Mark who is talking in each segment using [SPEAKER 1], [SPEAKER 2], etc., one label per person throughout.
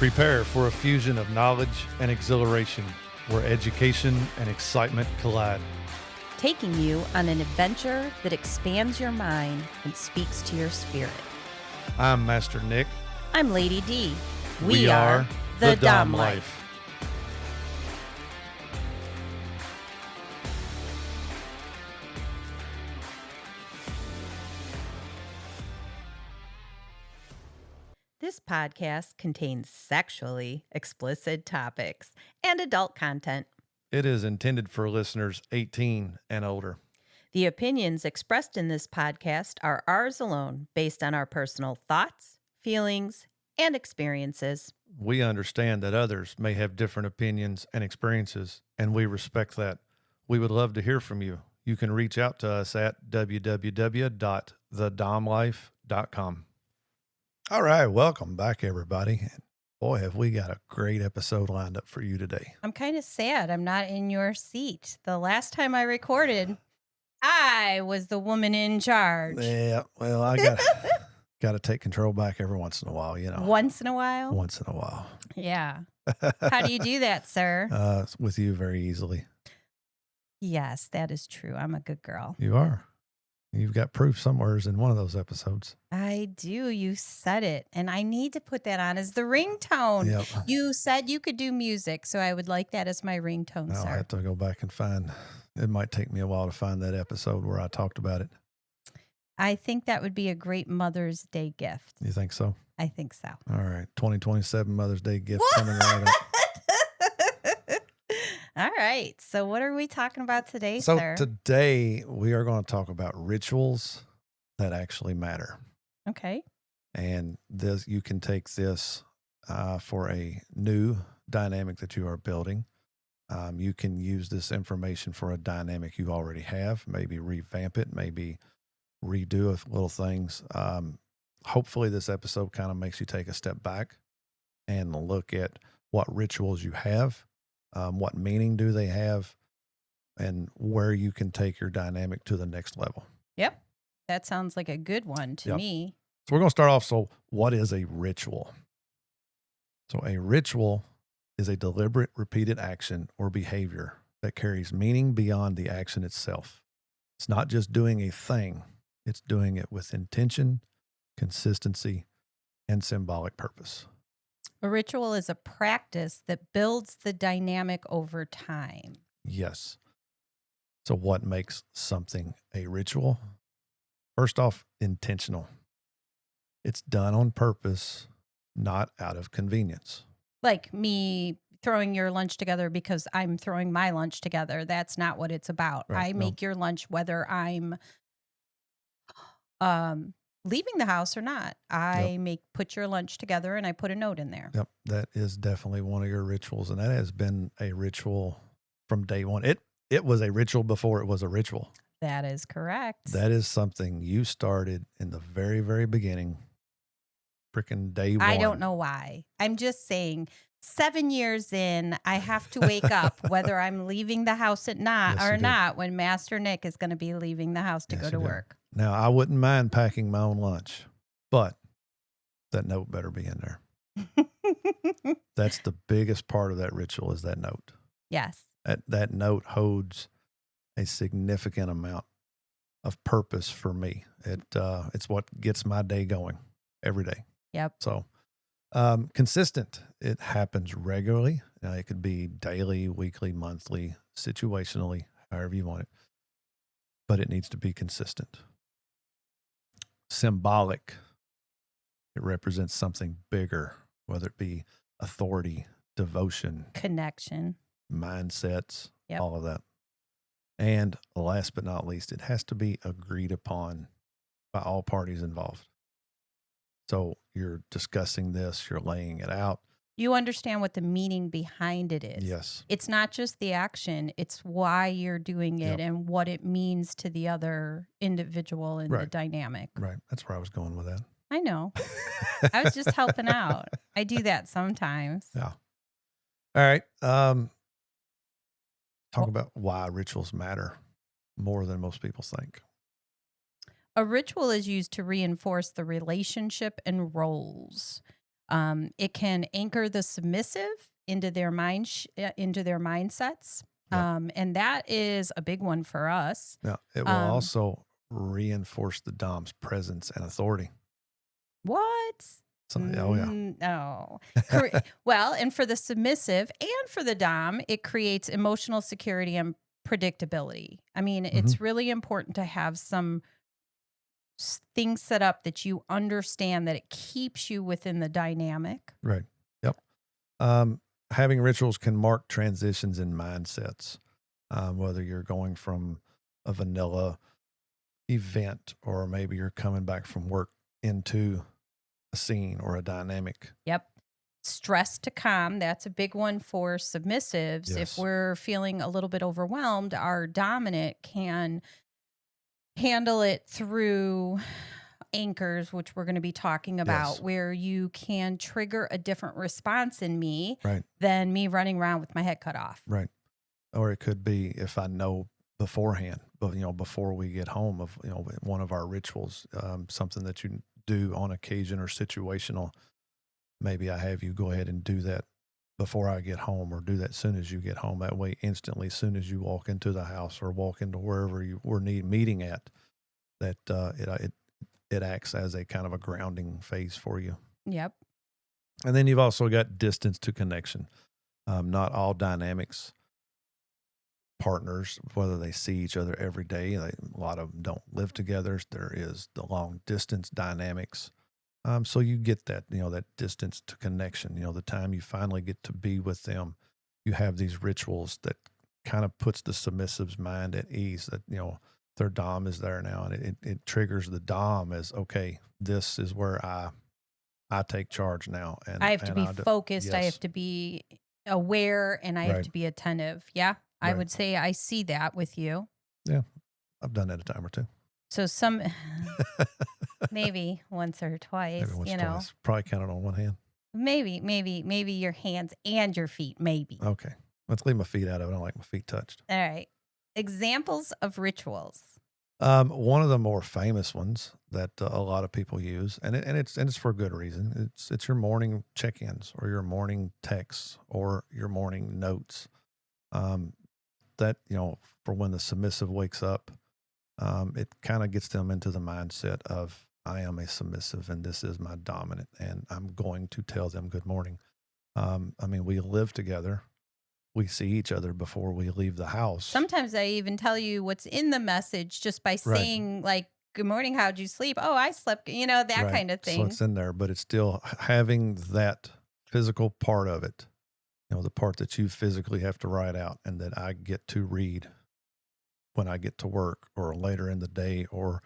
[SPEAKER 1] Prepare for a fusion of knowledge and exhilaration where education and excitement collide.
[SPEAKER 2] Taking you on an adventure that expands your mind and speaks to your spirit.
[SPEAKER 1] I'm Master Nick.
[SPEAKER 2] I'm Lady D.
[SPEAKER 1] We are the Dom Life.
[SPEAKER 2] This podcast contains sexually explicit topics and adult content.
[SPEAKER 1] It is intended for listeners 18 and older.
[SPEAKER 2] The opinions expressed in this podcast are ours alone, based on our personal thoughts, feelings, and experiences.
[SPEAKER 1] We understand that others may have different opinions and experiences, and we respect that. We would love to hear from you. You can reach out to us at www.thedomlife.com. All right, welcome back, everybody. Boy, have we got a great episode lined up for you today.
[SPEAKER 2] I'm kind of sad I'm not in your seat. The last time I recorded, I was the woman in charge.
[SPEAKER 1] Yeah, well, I got to take control back every once in a while, you know.
[SPEAKER 2] Once in a while?
[SPEAKER 1] Once in a while.
[SPEAKER 2] Yeah. How do you do that, sir?
[SPEAKER 1] With you very easily.
[SPEAKER 2] Yes, that is true. I'm a good girl.
[SPEAKER 1] You are. You've got proof somewheres in one of those episodes.
[SPEAKER 2] I do. You said it. And I need to put that on as the ringtone.
[SPEAKER 1] Yep.
[SPEAKER 2] You said you could do music, so I would like that as my ringtone,
[SPEAKER 1] I'll
[SPEAKER 2] sir.
[SPEAKER 1] have to go back and find. It might take me a while to find that episode where I talked about it.
[SPEAKER 2] I think that would be a great Mother's Day gift.
[SPEAKER 1] You think so?
[SPEAKER 2] I think so.
[SPEAKER 1] All right. 2027 Mother's Day gift coming right up.
[SPEAKER 2] All right. So what are we talking about today,
[SPEAKER 1] So
[SPEAKER 2] sir?
[SPEAKER 1] today we are going to talk about rituals that actually matter.
[SPEAKER 2] Okay.
[SPEAKER 1] And this, you can take this for a new dynamic that you are building. You can use this information for a dynamic you already have, maybe revamp it, maybe redo little things. Hopefully this episode kind of makes you take a step back and look at what rituals you have, what meaning do they have, and where you can take your dynamic to the next level.
[SPEAKER 2] Yep. That sounds like a good one to me.
[SPEAKER 1] So we're going to start off. So what is a ritual? So a ritual is a deliberate, repeated action or behavior that carries meaning beyond the action itself. It's not just doing a thing. It's doing it with intention, consistency, and symbolic purpose.
[SPEAKER 2] A ritual is a practice that builds the dynamic over time.
[SPEAKER 1] Yes. So what makes something a ritual? First off, intentional. It's done on purpose, not out of convenience.
[SPEAKER 2] Like me throwing your lunch together because I'm throwing my lunch together. That's not what it's about.
[SPEAKER 1] Right,
[SPEAKER 2] I make your lunch whether I'm leaving the house or not. I put your lunch together and I put a note in there.
[SPEAKER 1] Yep, that is definitely one of your rituals, and that has been a ritual from day one. It was a ritual before it was a ritual.
[SPEAKER 2] That is correct.
[SPEAKER 1] That is something you started in the very, very beginning, freaking day one.
[SPEAKER 2] I don't know why. I'm just saying 7 years in, I have to wake up whether I'm leaving the house at not
[SPEAKER 1] Yes,
[SPEAKER 2] or
[SPEAKER 1] you do.
[SPEAKER 2] not when Master Nick is going to be leaving the house to
[SPEAKER 1] Yes,
[SPEAKER 2] go to
[SPEAKER 1] you do.
[SPEAKER 2] work.
[SPEAKER 1] Now, I wouldn't mind packing my own lunch, but that note better be in there. That's the biggest part of that ritual is that note.
[SPEAKER 2] Yes.
[SPEAKER 1] That note holds a significant amount of purpose for me. It's what gets my day going every day.
[SPEAKER 2] Yep.
[SPEAKER 1] So consistent. It happens regularly. It could be daily, weekly, monthly, situationally, however you want it. But it needs to be consistent. Symbolic. It represents something bigger, whether it be authority, devotion,
[SPEAKER 2] Connection.
[SPEAKER 1] mindsets,
[SPEAKER 2] Yep.
[SPEAKER 1] all of that. And last but not least, it has to be agreed upon by all parties involved. So you're discussing this, you're laying it out.
[SPEAKER 2] You understand what the meaning behind it is.
[SPEAKER 1] Yes.
[SPEAKER 2] It's not just the action, it's why you're doing it
[SPEAKER 1] Yep.
[SPEAKER 2] and what it means to the other individual in the
[SPEAKER 1] Right.
[SPEAKER 2] dynamic.
[SPEAKER 1] Right. That's where I was going with that.
[SPEAKER 2] I know. I was just helping out. I do that sometimes.
[SPEAKER 1] Yeah. All right. Talk
[SPEAKER 2] Well-
[SPEAKER 1] about why rituals matter more than most people think.
[SPEAKER 2] A ritual is used to reinforce the relationship and roles. It can anchor the submissive into their into their mindsets,
[SPEAKER 1] Yep.
[SPEAKER 2] and that is a big one for us.
[SPEAKER 1] Now, it will
[SPEAKER 2] Um,
[SPEAKER 1] also reinforce the dom's presence and authority.
[SPEAKER 2] what?
[SPEAKER 1] So, oh yeah.
[SPEAKER 2] No. Well, and for the submissive and for the dom, it creates emotional security and predictability. I mean,
[SPEAKER 1] Hmm.
[SPEAKER 2] it's really important to have some things set up that you understand that it keeps you within the dynamic.
[SPEAKER 1] Right. Yep. Um, Having rituals can mark transitions in mindsets, whether you're going from a vanilla event or maybe you're coming back from work into a scene or a dynamic.
[SPEAKER 2] Yep. Stress to calm. That's a big one for submissives. If
[SPEAKER 1] Yes.
[SPEAKER 2] we're feeling a little bit overwhelmed, our dominant can handle it through anchors, which we're going to be talking about,
[SPEAKER 1] Yes.
[SPEAKER 2] where you can trigger a different response in me
[SPEAKER 1] Right.
[SPEAKER 2] than me running around with my head cut off.
[SPEAKER 1] Right. Or it could be if I know beforehand, but before we get home of, one of our rituals, something that you do on occasion or situational, maybe I have you go ahead and do that before I get home or do that soon as you get home. That way, instantly, soon as you walk into the house or walk into wherever you were meeting at, that it acts as a kind of a grounding phase for you.
[SPEAKER 2] Yep.
[SPEAKER 1] And then you've also got distance to connection. Not all dynamics partners, whether they see each other every day, a lot of them don't live together. There is the long distance dynamics. So you get that, that distance to connection, the time you finally get to be with them, you have these rituals that kind of puts the submissive's mind at ease that, their Dom is there now. And it triggers the Dom as, okay, this is where I take charge now.
[SPEAKER 2] I have to
[SPEAKER 1] And
[SPEAKER 2] be
[SPEAKER 1] I do.
[SPEAKER 2] focused. I have
[SPEAKER 1] Yes.
[SPEAKER 2] to be aware and I have
[SPEAKER 1] Right.
[SPEAKER 2] to be attentive. Yeah. I
[SPEAKER 1] Right.
[SPEAKER 2] would say I see that with you.
[SPEAKER 1] Yeah. I've done that a time or two.
[SPEAKER 2] So maybe once or
[SPEAKER 1] Maybe
[SPEAKER 2] twice,
[SPEAKER 1] once or twice. Probably counted on one hand.
[SPEAKER 2] maybe your hands and your feet, maybe.
[SPEAKER 1] Okay. Let's leave my feet out of it. I don't like my feet touched.
[SPEAKER 2] All right. Examples of rituals.
[SPEAKER 1] One of the more famous ones that a lot of people use, and it's for good reason. It's your morning check-ins or your morning texts or your morning notes. Um, that for when the submissive wakes up, it kind of gets them into the mindset of I am a submissive and this is my dominant, and I'm going to tell them good morning. I mean, we live together. We see each other before we leave the house.
[SPEAKER 2] Sometimes I even tell you what's in the message just by
[SPEAKER 1] Right.
[SPEAKER 2] saying, like, good morning, how'd you sleep? Oh, I slept, that
[SPEAKER 1] Right.
[SPEAKER 2] kind of
[SPEAKER 1] So
[SPEAKER 2] thing.
[SPEAKER 1] it's in there, but it's still having that physical part of it, the part that you physically have to write out and that I get to read when I get to work or later in the day, or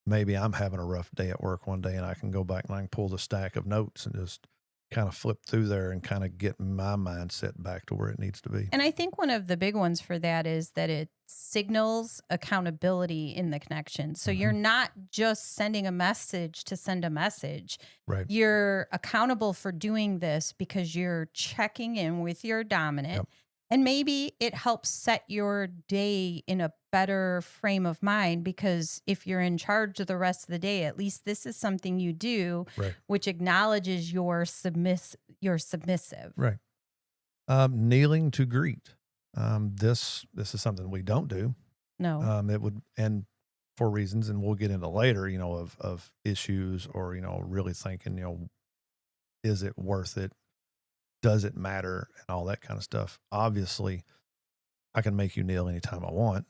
[SPEAKER 1] maybe I'm having a rough day at work one day and I can go back and I can pull the stack of notes and just kind of flip through there and kind of get my mindset back to where it needs to be.
[SPEAKER 2] And I think one of the big ones for that is that it signals accountability in the connection. So you're
[SPEAKER 1] Mhm.
[SPEAKER 2] not just sending a message to send a message.
[SPEAKER 1] Right.
[SPEAKER 2] You're accountable for doing this because you're checking in with your dominant.
[SPEAKER 1] Yep.
[SPEAKER 2] And maybe it helps set your day in a better frame of mind because if you're in charge of the rest of the day, at least this is something you do,
[SPEAKER 1] Right.
[SPEAKER 2] which acknowledges your submissive.
[SPEAKER 1] Right. Kneeling to greet. This is something we don't do.
[SPEAKER 2] No.
[SPEAKER 1] It would, and for reasons, and we'll get into later, of issues or, really thinking, is it worth it? Does it matter? And all that kind of stuff. Obviously, I can make you kneel anytime I want.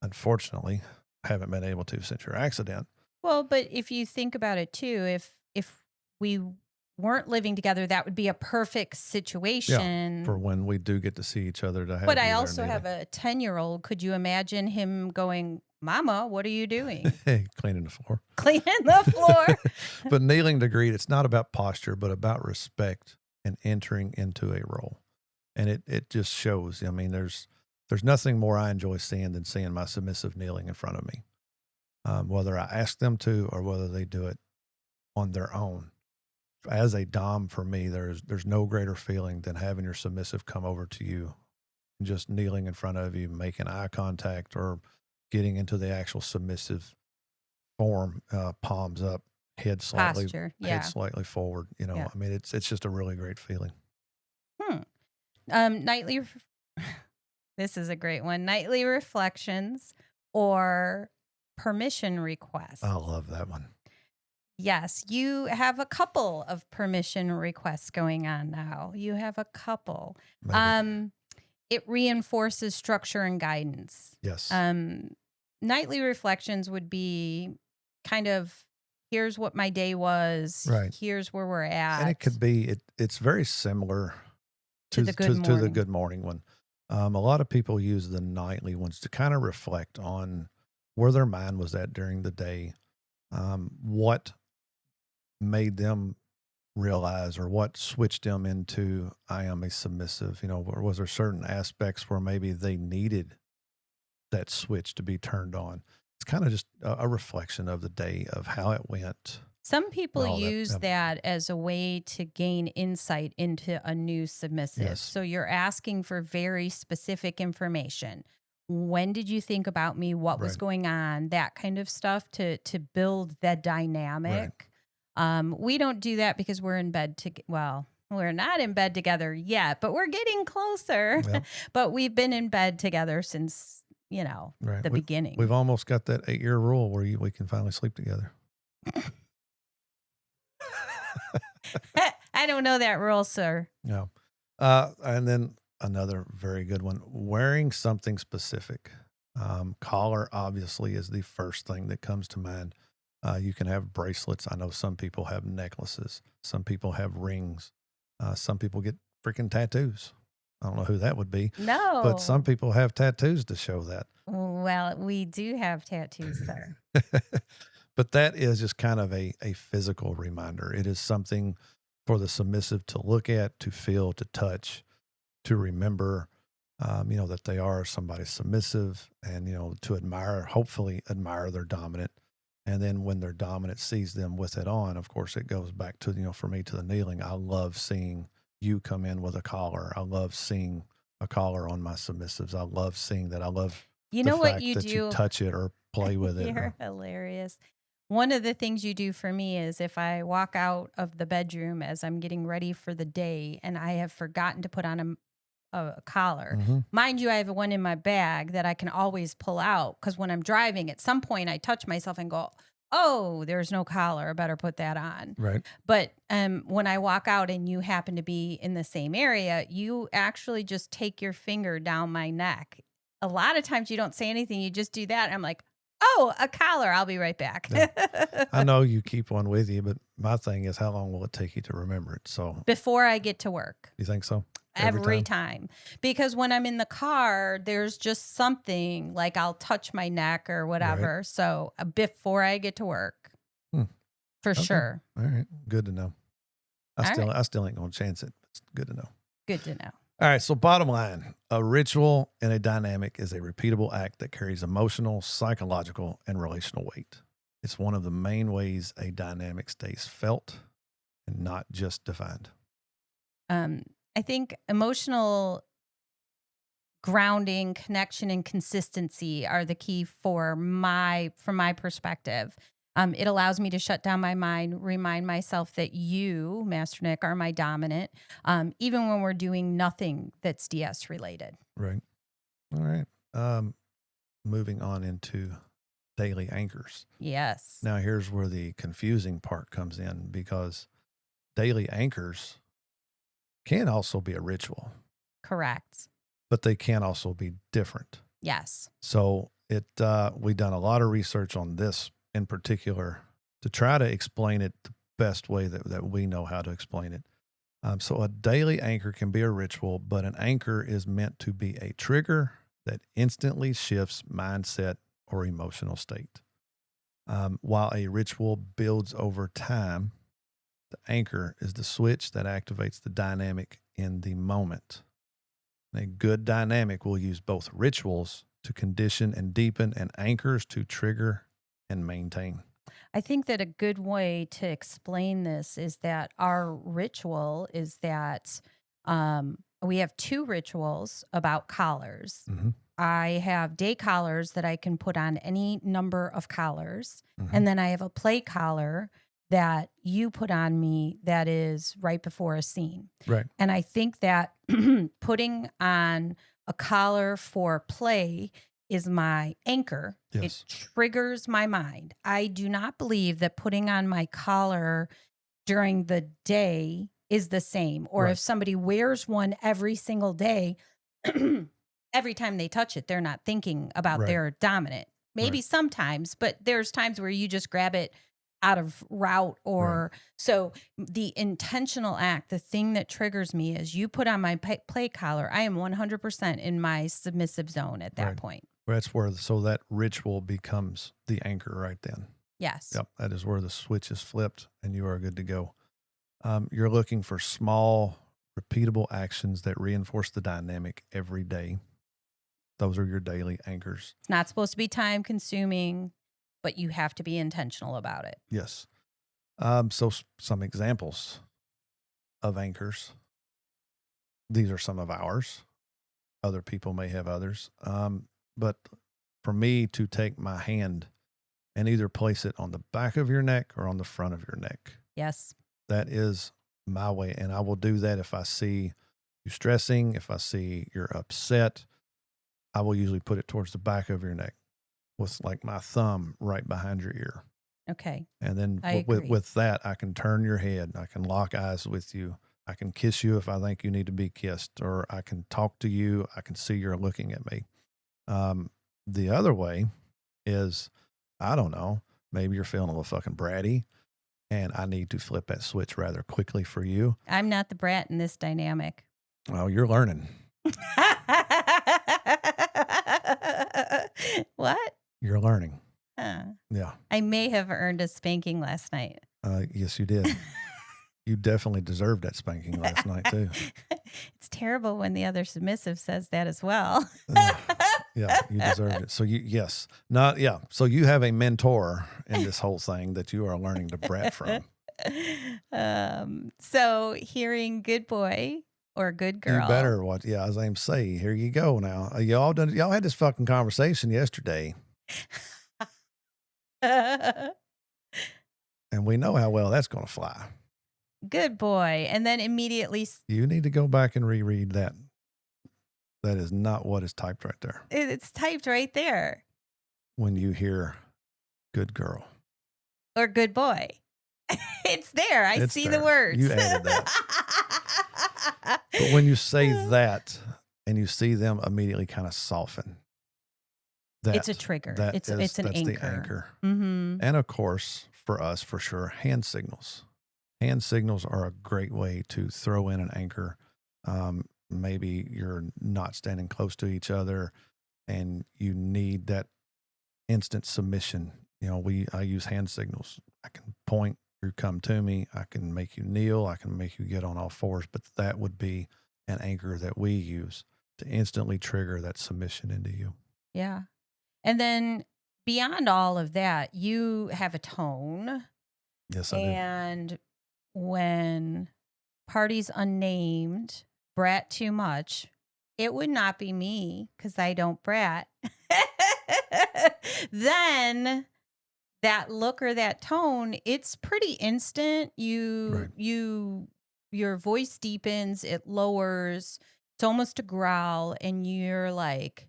[SPEAKER 1] Unfortunately, I haven't been able to since your accident.
[SPEAKER 2] Well, but if you think about it too, if we weren't living together, that would be a perfect
[SPEAKER 1] Yeah.
[SPEAKER 2] situation.
[SPEAKER 1] For when we do get to see each other, to have
[SPEAKER 2] But I
[SPEAKER 1] you there
[SPEAKER 2] also
[SPEAKER 1] kneeling.
[SPEAKER 2] have a 10-year-old. Could you imagine him going, Mama, what are you doing?
[SPEAKER 1] Cleaning the floor.
[SPEAKER 2] Cleaning the floor.
[SPEAKER 1] But kneeling to greet, it's not about posture, but about respect and entering into a role. And it just shows. I mean, there's nothing more I enjoy seeing than seeing my submissive kneeling in front of me, whether I ask them to or whether they do it on their own. As a dom, for me, there's no greater feeling than having your submissive come over to you and just kneeling in front of you, making eye contact or getting into the actual submissive form, palms up,
[SPEAKER 2] Posture.
[SPEAKER 1] head
[SPEAKER 2] Yeah.
[SPEAKER 1] slightly forward.
[SPEAKER 2] Yeah.
[SPEAKER 1] I mean, it's just a really great feeling.
[SPEAKER 2] Hmm. Nightly. This is a great one. Nightly reflections or permission
[SPEAKER 1] I
[SPEAKER 2] requests.
[SPEAKER 1] love that one.
[SPEAKER 2] Yes, you have a couple of permission requests going on now. You have a couple.
[SPEAKER 1] Maybe.
[SPEAKER 2] Um, it reinforces structure and guidance.
[SPEAKER 1] Yes.
[SPEAKER 2] Um, Nightly reflections would be kind of here's what my day was,
[SPEAKER 1] Right.
[SPEAKER 2] here's where we're
[SPEAKER 1] And it
[SPEAKER 2] at
[SPEAKER 1] could be it's very similar
[SPEAKER 2] to the good
[SPEAKER 1] to the
[SPEAKER 2] morning.
[SPEAKER 1] good morning one. A lot of people use the nightly ones to kind of reflect on where their mind was at during the day, what made them realize or what switched them into I am a submissive, or was there certain aspects where maybe they needed that switch to be turned on. It's kind of just a reflection of the day of how it went
[SPEAKER 2] Some
[SPEAKER 1] and
[SPEAKER 2] people
[SPEAKER 1] all that.
[SPEAKER 2] use
[SPEAKER 1] Yep.
[SPEAKER 2] that as a way to gain insight into a new submissive.
[SPEAKER 1] Yes.
[SPEAKER 2] So you're asking for very specific information. When did you think about me? What was
[SPEAKER 1] Right.
[SPEAKER 2] going on? That kind of stuff to build that
[SPEAKER 1] Right.
[SPEAKER 2] dynamic. We don't do that because we're in bed well, we're not in bed together yet, but we're getting closer.
[SPEAKER 1] Yep.
[SPEAKER 2] But we've been in bed together since,
[SPEAKER 1] Right.
[SPEAKER 2] the beginning.
[SPEAKER 1] We've almost got that 8-year rule where we can finally sleep together.
[SPEAKER 2] I don't know that rule, sir.
[SPEAKER 1] Yeah. And then another very good one, wearing something specific. Collar obviously is the first thing that comes to mind. You can have bracelets. I know some people have necklaces. Some people have rings. Some people get freaking tattoos. I don't know who that would be, but some
[SPEAKER 2] No.
[SPEAKER 1] people have tattoos to show that.
[SPEAKER 2] Well, we do have tattoos, sir.
[SPEAKER 1] But that is just kind of a physical reminder. It is something for the submissive to look at, to feel, to touch, to remember, that they are somebody submissive and, to admire, hopefully admire their dominant. And then when their dominant sees them with it on, of course, it goes back to, for me to the kneeling. I love seeing you come in with a collar. I love seeing a collar on my submissives. I love seeing that. I love
[SPEAKER 2] You
[SPEAKER 1] the
[SPEAKER 2] know what
[SPEAKER 1] fact
[SPEAKER 2] you
[SPEAKER 1] that you
[SPEAKER 2] do?
[SPEAKER 1] touch it or play with it.
[SPEAKER 2] You're hilarious. One of the things you do for me is if I walk out of the bedroom as I'm getting ready for the day and I have forgotten to put on a collar.
[SPEAKER 1] Mm-hmm.
[SPEAKER 2] Mind you, I have one in my bag that I can always pull out because when I'm driving, at some point I touch myself and go, "Oh, there's no collar. I better put that on."
[SPEAKER 1] Right.
[SPEAKER 2] But when I walk out and you happen to be in the same area, you actually just take your finger down my neck. A lot of times you don't say anything. You just do that. And I'm like, "Oh, a collar. I'll be right back."
[SPEAKER 1] Yeah. I know you keep one with you, but my thing is how long will it take you to remember it? So
[SPEAKER 2] Before I get to work.
[SPEAKER 1] you think so?
[SPEAKER 2] Every time. Because when I'm in the car, there's just something like I'll touch my neck or
[SPEAKER 1] Right.
[SPEAKER 2] whatever. So before I get to work,
[SPEAKER 1] Hmm.
[SPEAKER 2] for
[SPEAKER 1] Okay.
[SPEAKER 2] sure.
[SPEAKER 1] All right. Good to know.
[SPEAKER 2] All right.
[SPEAKER 1] I still ain't gonna chance it. It's good to know.
[SPEAKER 2] Good to know.
[SPEAKER 1] All right. So bottom line, a ritual and a dynamic is a repeatable act that carries emotional, psychological, and relational weight. It's one of the main ways a dynamic stays felt and not just defined.
[SPEAKER 2] I think emotional grounding, connection, and consistency are the key from my perspective. It allows me to shut down my mind, remind myself that you, Master Nick, are my dominant, even when we're doing nothing that's DS related.
[SPEAKER 1] Right. All right. Moving on into daily anchors.
[SPEAKER 2] Yes.
[SPEAKER 1] Now, here's where the confusing part comes in because daily anchors can also be a ritual,
[SPEAKER 2] Correct.
[SPEAKER 1] but they can also be different.
[SPEAKER 2] Yes.
[SPEAKER 1] So we've done a lot of research on this in particular to try to explain it the best way that we know how to explain it. So a daily anchor can be a ritual, but an anchor is meant to be a trigger that instantly shifts mindset or emotional state. While a ritual builds over time, the anchor is the switch that activates the dynamic in the moment. And a good dynamic will use both rituals to condition and deepen and anchors to trigger and maintain.
[SPEAKER 2] I think that a good way to explain this is that our ritual is that we have two rituals about collars.
[SPEAKER 1] Mm-hmm.
[SPEAKER 2] I have day collars that I can put on any number of collars.
[SPEAKER 1] Mm-hmm.
[SPEAKER 2] And then I have a play collar that you put on me that is right before a scene.
[SPEAKER 1] Right.
[SPEAKER 2] And I think that putting on a collar for play is my anchor. It
[SPEAKER 1] Yes.
[SPEAKER 2] triggers my mind. I do not believe that putting on my collar during the day is the same. Or if
[SPEAKER 1] Right.
[SPEAKER 2] somebody wears one every single day, every time they touch it, they're not thinking about
[SPEAKER 1] Right.
[SPEAKER 2] their dominant. Maybe
[SPEAKER 1] Right.
[SPEAKER 2] sometimes, but there's times where you just grab it out of route
[SPEAKER 1] Right.
[SPEAKER 2] or so the intentional act, the thing that triggers me is you put on my play collar. I am 100% in my submissive zone at that
[SPEAKER 1] Right.
[SPEAKER 2] point.
[SPEAKER 1] That's where, so that ritual becomes the anchor right then.
[SPEAKER 2] Yes.
[SPEAKER 1] Yep. That is where the switch is flipped and you are good to go. You're looking for small, repeatable actions that reinforce the dynamic every day. Those are your daily anchors.
[SPEAKER 2] It's not supposed to be time consuming, but you have to be intentional about it.
[SPEAKER 1] Yes. So some examples of anchors. These are some of ours. Other people may have others. But for me to take my hand and either place it on the back of your neck or on the front of your neck,
[SPEAKER 2] Yes.
[SPEAKER 1] that is my way. And I will do that if I see you stressing, if I see you're upset, I will usually put it towards the back of your neck with like my thumb right behind your ear.
[SPEAKER 2] Okay.
[SPEAKER 1] And then
[SPEAKER 2] I agree.
[SPEAKER 1] with that, I can turn your head. I can lock eyes with you. I can kiss you if I think you need to be kissed, or I can talk to you. I can see you're looking at me. The other way is, I don't know, maybe you're feeling a little fucking bratty and I need to flip that switch rather quickly for you.
[SPEAKER 2] I'm not the brat in this dynamic.
[SPEAKER 1] Oh, you're learning.
[SPEAKER 2] What?
[SPEAKER 1] You're learning.
[SPEAKER 2] Huh.
[SPEAKER 1] Yeah.
[SPEAKER 2] I may have earned a spanking last night.
[SPEAKER 1] Yes, you did. You definitely deserved that spanking last night too.
[SPEAKER 2] It's terrible when the other submissive says that as well.
[SPEAKER 1] Yeah, you deserved it. So yes, not, yeah. So you have a mentor in this whole thing that you are learning to brat from.
[SPEAKER 2] So hearing good boy or good girl.
[SPEAKER 1] You better watch. Yeah, as I say, here you go now. Y'all had this fucking conversation yesterday, and we know how well that's going to fly.
[SPEAKER 2] Good boy. And then immediately
[SPEAKER 1] You need to go back and reread that. That is not what is typed right there.
[SPEAKER 2] it's typed right there.
[SPEAKER 1] When you hear good girl
[SPEAKER 2] Or good boy. It's there.
[SPEAKER 1] It's
[SPEAKER 2] see
[SPEAKER 1] there.
[SPEAKER 2] the words.
[SPEAKER 1] You added that. But when you say that and you see them immediately kind of soften,
[SPEAKER 2] it's a trigger. It's an
[SPEAKER 1] that's
[SPEAKER 2] anchor.
[SPEAKER 1] the anchor.
[SPEAKER 2] Mm-hmm.
[SPEAKER 1] And of course, for us, for sure, hand signals. Hand signals are a great way to throw in an anchor. Maybe you're not standing close to each other and you need that instant submission. I use hand signals. I can point, you come to me. I can make you kneel. I can make you get on all fours, but that would be an anchor that we use to instantly trigger that submission into you.
[SPEAKER 2] Yeah. And then beyond all of that, you have a tone.
[SPEAKER 1] Yes, I do.
[SPEAKER 2] And when parties unnamed brat too much, it would not be me because I don't brat. Then that look or that tone, it's pretty instant.
[SPEAKER 1] Right.
[SPEAKER 2] Your voice deepens, it lowers, it's almost a growl, and you're like,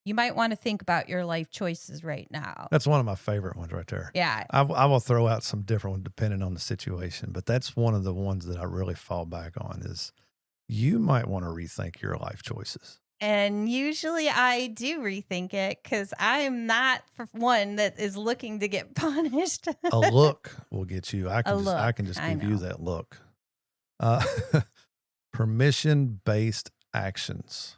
[SPEAKER 2] you might want to think about your life choices right now.
[SPEAKER 1] That's one of my favorite ones right there.
[SPEAKER 2] Yeah.
[SPEAKER 1] I will throw out some different ones depending on the situation, but that's one of the ones that I really fall back on is you might want to rethink your life choices.
[SPEAKER 2] And usually I do rethink it because I'm not one that is looking to get punished.
[SPEAKER 1] A look will get you. I can just
[SPEAKER 2] I
[SPEAKER 1] give you
[SPEAKER 2] know.
[SPEAKER 1] that look. Permission-based actions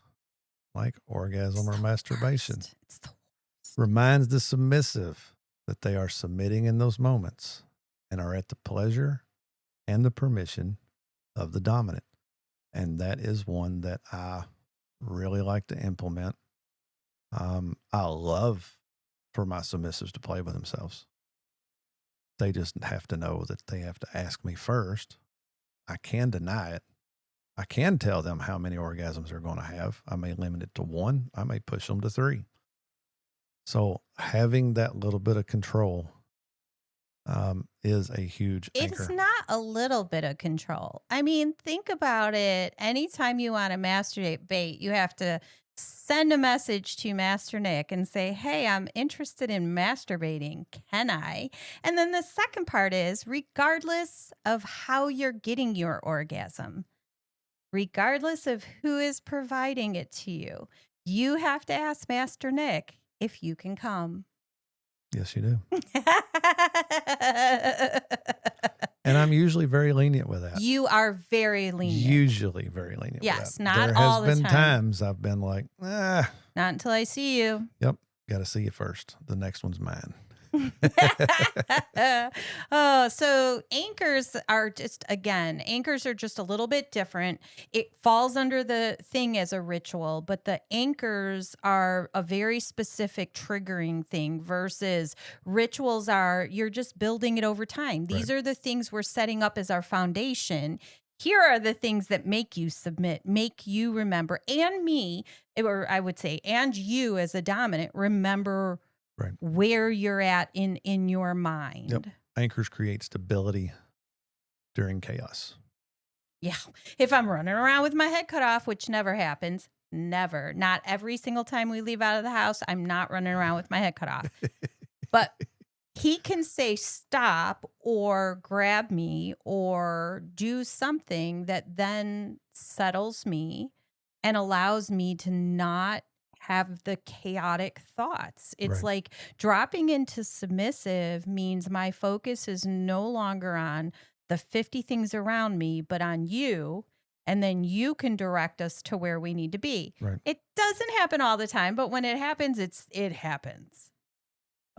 [SPEAKER 1] like orgasm or masturbation
[SPEAKER 2] It's the worst.
[SPEAKER 1] reminds the submissive that they are submitting in those moments and are at the pleasure and the permission of the dominant. And that is one that I really like to implement. I love for my submissives to play with themselves. They just have to know that they have to ask me first. I can deny it. I can tell them how many orgasms they're going to have. I may limit it to 1. I may push them to 3. So having that little bit of control is a huge
[SPEAKER 2] It's
[SPEAKER 1] anchor.
[SPEAKER 2] not a little bit of control. I mean, think about it. Anytime you want to masturbate, you have to send a message to Master Nick and say, "Hey, I'm interested in masturbating. Can I?" And then the second part is, regardless of how you're getting your orgasm, regardless of who is providing it to you, you have to ask Master Nick if you can come.
[SPEAKER 1] Yes, you do. And I'm usually very lenient with that.
[SPEAKER 2] You are very lenient.
[SPEAKER 1] Usually very lenient with that.
[SPEAKER 2] Yes, not
[SPEAKER 1] There has
[SPEAKER 2] all the
[SPEAKER 1] been
[SPEAKER 2] time.
[SPEAKER 1] times I've been like,
[SPEAKER 2] Not until I see you.
[SPEAKER 1] yep, got to see you first. The next one's mine.
[SPEAKER 2] Oh, so anchors are just, again, anchors are just a little bit different. It falls under the thing as a ritual, but the anchors are a very specific triggering thing versus rituals are you're just building it over time.
[SPEAKER 1] Right.
[SPEAKER 2] These are the things we're setting up as our foundation. Here are the things that make you submit, make you remember, and me, or I would say, and you as a dominant, remember
[SPEAKER 1] Right.
[SPEAKER 2] where you're at in your
[SPEAKER 1] Yep.
[SPEAKER 2] mind.
[SPEAKER 1] Anchors create stability during chaos.
[SPEAKER 2] Yeah. If I'm running around with my head cut off, which never happens, never. Not every single time we leave out of the house, I'm not running around with my head cut off. But he can say stop or grab me or do something that then settles me and allows me to not have the chaotic thoughts. It's
[SPEAKER 1] Right.
[SPEAKER 2] like dropping into submissive means my focus is no longer on the 50 things around me, but on you. And then you can direct us to where we need to be.
[SPEAKER 1] Right.
[SPEAKER 2] It doesn't happen all the time, but when it happens, it happens.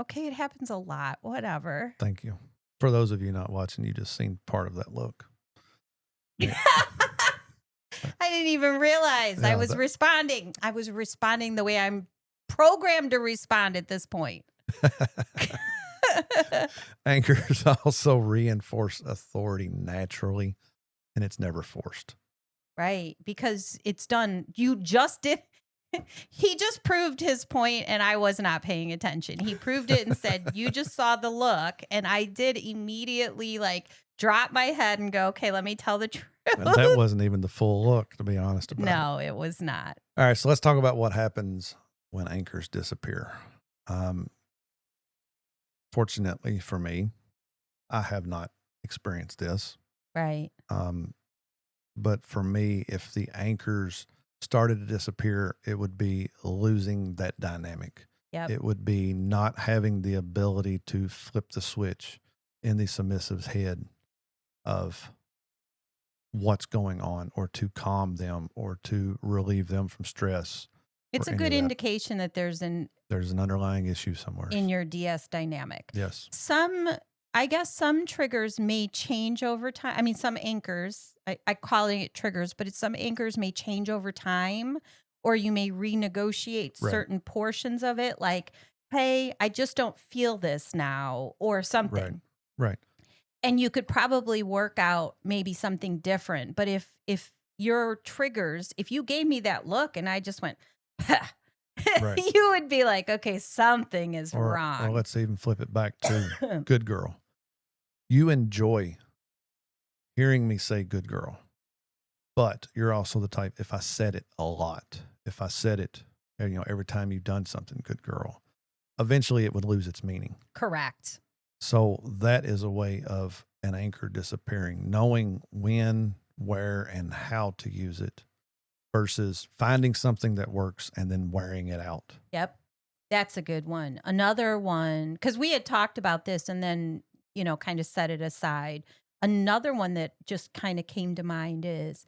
[SPEAKER 2] Okay, it happens a lot. Whatever.
[SPEAKER 1] Thank you. For those of you not watching, you just seen part of that look. Yeah.
[SPEAKER 2] I didn't even realize I
[SPEAKER 1] Yeah,
[SPEAKER 2] was responding. I was responding the way I'm programmed to respond at this point.
[SPEAKER 1] Anchors also reinforce authority naturally, and it's never forced.
[SPEAKER 2] Right, because it's done. You just did. He just proved his point, and I was not paying attention. He proved it and said, "You just saw the look," and I did immediately like drop my head and go, "Okay, let me tell the truth."
[SPEAKER 1] And that wasn't even the full look, to be honest about it.
[SPEAKER 2] No, it was not.
[SPEAKER 1] All right, so let's talk about what happens when anchors disappear. Fortunately for me, I have not experienced this.
[SPEAKER 2] Right.
[SPEAKER 1] But for me, if the anchors started to disappear, it would be losing that dynamic.
[SPEAKER 2] Yep.
[SPEAKER 1] It would be not having the ability to flip the switch in the submissive's head of what's going on, or to calm them, or to relieve them from stress.
[SPEAKER 2] It's a
[SPEAKER 1] any
[SPEAKER 2] good
[SPEAKER 1] of that.
[SPEAKER 2] indication that there's an
[SPEAKER 1] underlying issue somewhere.
[SPEAKER 2] in your DS dynamic.
[SPEAKER 1] Yes.
[SPEAKER 2] I guess some triggers may change over time. I mean, some anchors, I call it triggers, but some anchors may change over time, or you may renegotiate
[SPEAKER 1] Right.
[SPEAKER 2] certain portions of it. Like, hey, I just don't feel this now, or something.
[SPEAKER 1] Right.
[SPEAKER 2] And you could probably work out maybe something different. But if your triggers, if you gave me that look and I just went, ha,
[SPEAKER 1] Right.
[SPEAKER 2] you would be like, okay, something is
[SPEAKER 1] Or
[SPEAKER 2] wrong.
[SPEAKER 1] let's even flip it back to good girl. You enjoy hearing me say good girl, but you're also the type, if I said it a lot, if I said it, every time you've done something, good girl, eventually it would lose its meaning.
[SPEAKER 2] Correct.
[SPEAKER 1] So that is a way of an anchor disappearing, knowing when, where, and how to use it versus finding something that works and then wearing it out.
[SPEAKER 2] Yep. That's a good one. Another one, because we had talked about this and then, kind of set it aside. Another one that just kind of came to mind is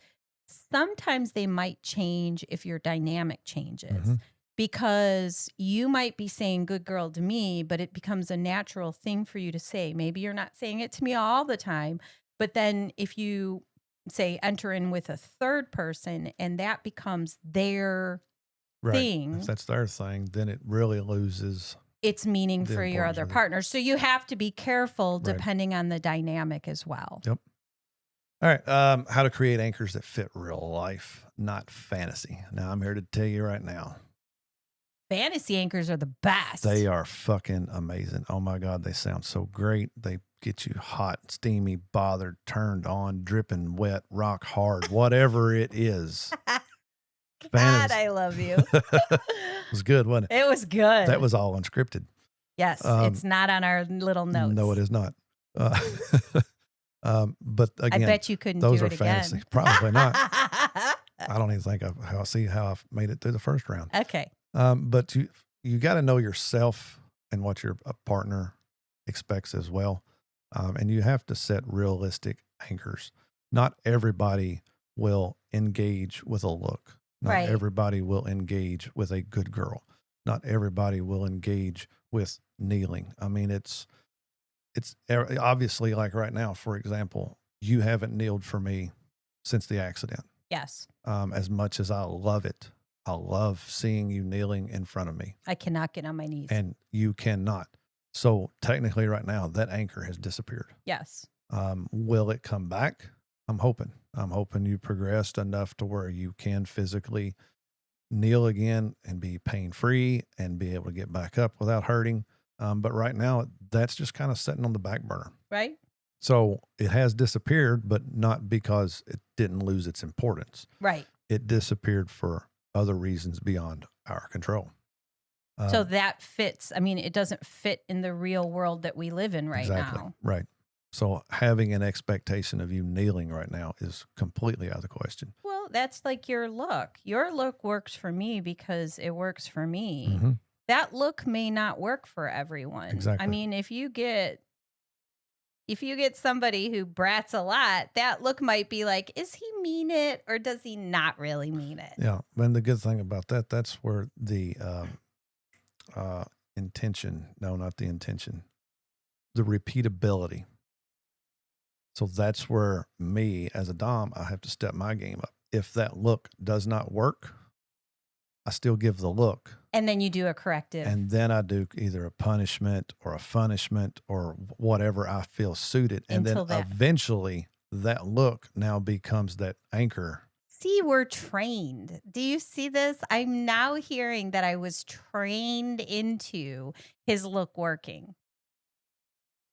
[SPEAKER 2] sometimes they might change if your dynamic changes.
[SPEAKER 1] Mm-hmm.
[SPEAKER 2] Because you might be saying good girl to me, but it becomes a natural thing for you to say. Maybe you're not saying it to me all the time, but then if you say enter in with a third person and that becomes their thing,
[SPEAKER 1] If that's their thing, then it really loses
[SPEAKER 2] it's meaning
[SPEAKER 1] the
[SPEAKER 2] for your
[SPEAKER 1] importance
[SPEAKER 2] other
[SPEAKER 1] of it.
[SPEAKER 2] partner. So you have to be careful
[SPEAKER 1] Right.
[SPEAKER 2] depending on the dynamic as well.
[SPEAKER 1] Yep. All right. How to create anchors that fit real life, not fantasy. Now, I'm here to tell you right now,
[SPEAKER 2] Fantasy anchors are the best.
[SPEAKER 1] they are fucking amazing. Oh my God, they sound so great. They get you hot, steamy, bothered, turned on, dripping wet, rock hard, whatever it is.
[SPEAKER 2] God,
[SPEAKER 1] Fantasy.
[SPEAKER 2] I love you.
[SPEAKER 1] It was good, wasn't it?
[SPEAKER 2] It was
[SPEAKER 1] That
[SPEAKER 2] good.
[SPEAKER 1] was all unscripted.
[SPEAKER 2] Yes, it's not on our little
[SPEAKER 1] No, it
[SPEAKER 2] notes.
[SPEAKER 1] is not. Uh, but
[SPEAKER 2] I
[SPEAKER 1] again,
[SPEAKER 2] bet you couldn't
[SPEAKER 1] those
[SPEAKER 2] do
[SPEAKER 1] are
[SPEAKER 2] it
[SPEAKER 1] fantasy.
[SPEAKER 2] again.
[SPEAKER 1] Probably not. I don't even think I'll see how I've made it through the first round.
[SPEAKER 2] Okay.
[SPEAKER 1] But you got to know yourself and what your partner expects as well. And you have to set realistic anchors. Not everybody will engage with a look. Not
[SPEAKER 2] Right.
[SPEAKER 1] everybody will engage with a good girl. Not everybody will engage with kneeling. I mean, it's obviously, like right now, for example, you haven't kneeled for me since the accident.
[SPEAKER 2] Yes.
[SPEAKER 1] As much as I love it, I love seeing you kneeling in front of me,
[SPEAKER 2] I cannot get on my knees.
[SPEAKER 1] and you cannot. So technically, right now, that anchor has disappeared.
[SPEAKER 2] Yes.
[SPEAKER 1] Will it come back? I'm hoping. I'm hoping you progressed enough to where you can physically kneel again and be pain free and be able to get back up without hurting. But right now, that's just kind of sitting on the back burner.
[SPEAKER 2] Right.
[SPEAKER 1] So it has disappeared, but not because it didn't lose its importance.
[SPEAKER 2] Right.
[SPEAKER 1] It disappeared for other reasons beyond our control.
[SPEAKER 2] So that fits. I mean, it doesn't fit in the real world that we live in right
[SPEAKER 1] Exactly.
[SPEAKER 2] now.
[SPEAKER 1] Right. So having an expectation of you kneeling right now is completely out of the question.
[SPEAKER 2] Well, that's like your look. Your look works for me because it works for me.
[SPEAKER 1] Mm-hmm.
[SPEAKER 2] That look may not work for everyone.
[SPEAKER 1] Exactly.
[SPEAKER 2] I mean, if you get somebody who brats a lot, that look might be like, is he mean it or does he not really mean it?
[SPEAKER 1] Yeah. And the good thing about that, that's where the intention, no, not the intention, the repeatability. So that's where me as a Dom, I have to step my game up. If that look does not work, I still give the look.
[SPEAKER 2] And then you do a corrective.
[SPEAKER 1] And then I do either a punishment or a punishment or whatever I feel suited. And then eventually that look now becomes that anchor.
[SPEAKER 2] See, we're trained. Do you see this? I'm now hearing that I was trained into his look working.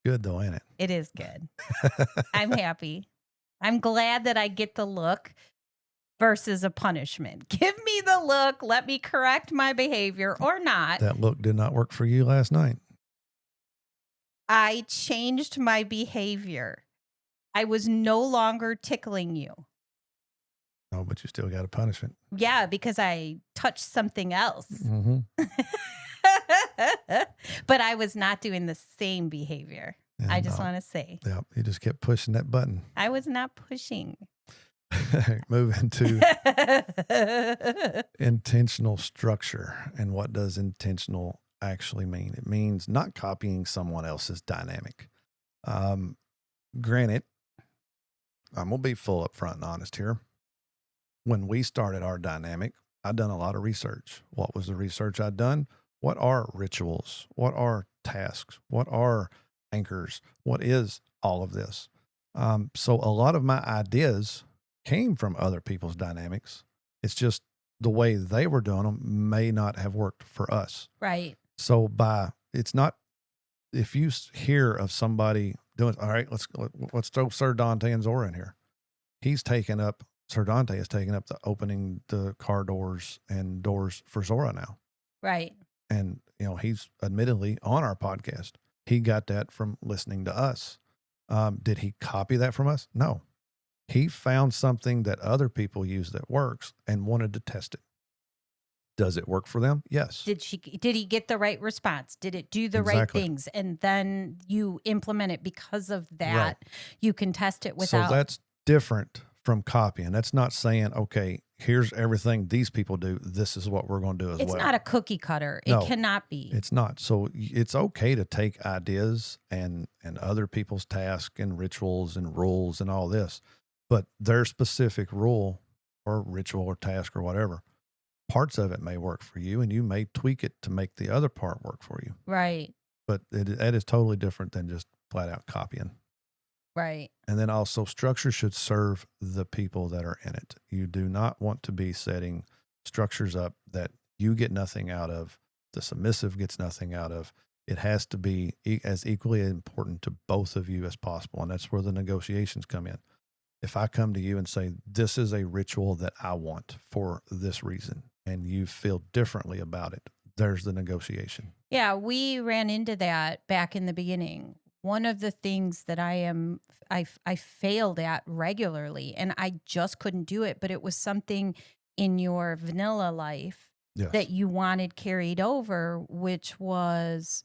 [SPEAKER 1] Good though, ain't it?
[SPEAKER 2] It is good. I'm happy. I'm glad that I get the look versus a punishment. Give me the look. Let me correct my behavior or not.
[SPEAKER 1] That look did not work for you last night.
[SPEAKER 2] I changed my behavior. I was no longer tickling you.
[SPEAKER 1] Oh, but you still got a punishment.
[SPEAKER 2] Yeah, because I touched something else.
[SPEAKER 1] Mm-hmm.
[SPEAKER 2] But I was not doing the same behavior.
[SPEAKER 1] And,
[SPEAKER 2] I just want to say.
[SPEAKER 1] Yeah, you just kept pushing that button.
[SPEAKER 2] I was not pushing.
[SPEAKER 1] Moving to intentional structure. And what does intentional actually mean? It means not copying someone else's dynamic. Granted, I'm going to be full up front and honest here. When we started our dynamic, I'd done a lot of research. What was the research I'd done? What are rituals? What are tasks? What are anchors? What is all of this? So a lot of my ideas came from other people's dynamics. It's just the way they were doing them may not have worked for us.
[SPEAKER 2] Right.
[SPEAKER 1] So it's not, if you hear of somebody doing, all right, let's throw Sir Dante and Zora in here. Sir Dante is taking up the opening the car doors and doors for Zora now.
[SPEAKER 2] Right.
[SPEAKER 1] And, he's admittedly on our podcast. He got that from listening to us. Did he copy that from us? No. He found something that other people use that works and wanted to test it. Does it work for them? Yes.
[SPEAKER 2] Did he get the right response? Did it do the right things? And then you implement it because of that. Right. You can test it without.
[SPEAKER 1] So that's different from copying. That's not saying, okay, here's everything these people do. This is what we're going to do as well.
[SPEAKER 2] It's not a cookie cutter.
[SPEAKER 1] No,
[SPEAKER 2] it cannot be.
[SPEAKER 1] It's not. So it's okay to take ideas and other people's tasks and rituals and rules and all this, but their specific rule or ritual or task or whatever, parts of it may work for you and you may tweak it to make the other part work for you.
[SPEAKER 2] Right.
[SPEAKER 1] But that is totally different than just flat out copying.
[SPEAKER 2] Right.
[SPEAKER 1] And then also structure should serve the people that are in it. You do not want to be setting structures up that you get nothing out of, the submissive gets nothing out of. It has to be as equally important to both of you as possible. And that's where the negotiations come in. If I come to you and say, this is a ritual that I want for this reason, and you feel differently about it, there's the negotiation.
[SPEAKER 2] Yeah, we ran into that back in the beginning. One of the things that I failed at regularly, and I just couldn't do it, but it was something in your vanilla life that
[SPEAKER 1] Yes.
[SPEAKER 2] you wanted carried over, which was